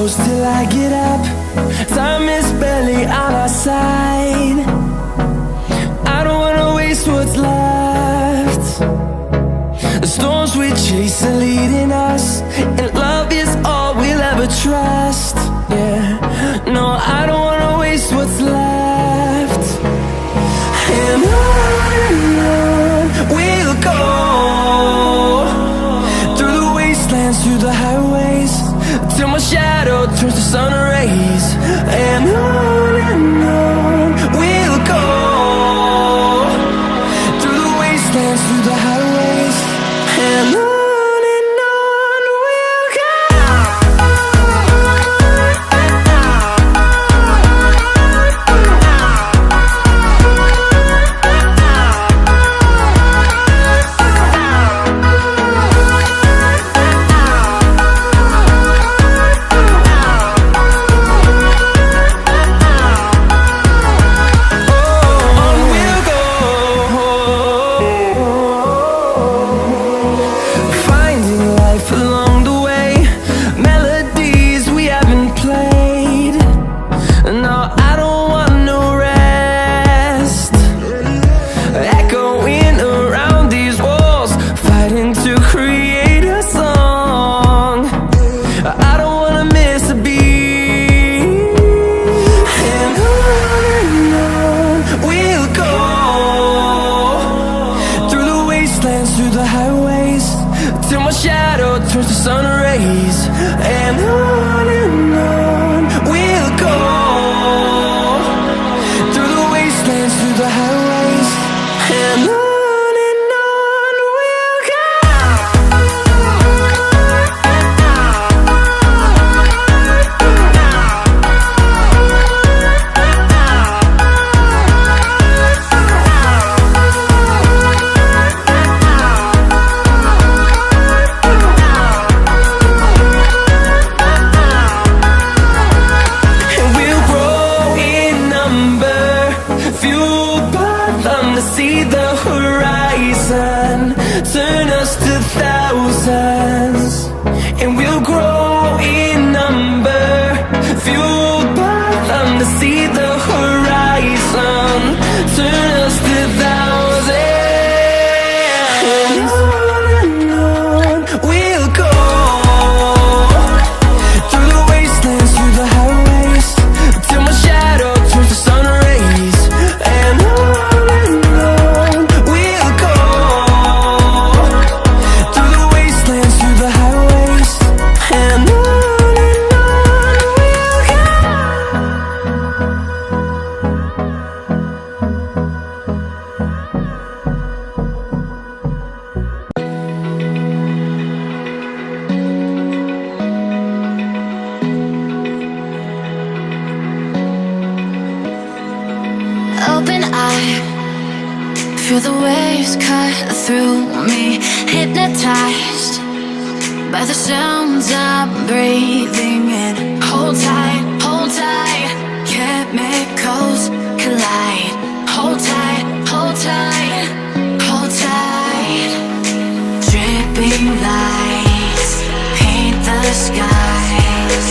close till I get up. Time is barely on our side. I don't wanna waste what's left. The storms we chase are leading us, and love is all we'll ever trust. Yeah, no, I don't wanna waste what's left. And on we'll go, through the wastelands, through the highways, till my shadow turns to sun rays. And on we'll go, through the wastelands, through the highways, and on. Through the highways, till my shadow turns to sun rays. And on we'll go, through the wastelands, through the highways, and on we'll go. See the horizon turn us to thousands, and we'll grow in number, fueled by them. To see the horizon turn us to thousands, and on we'll go, through the wastelands, through the highways, till my shadow turns to sun rays. And open eye, feel the waves cut through me, hypnotized by the sounds I'm breathing in. Hold tight, chemicals collide. Hold tight, hold tight, hold tight. Dripping lights paint the skies.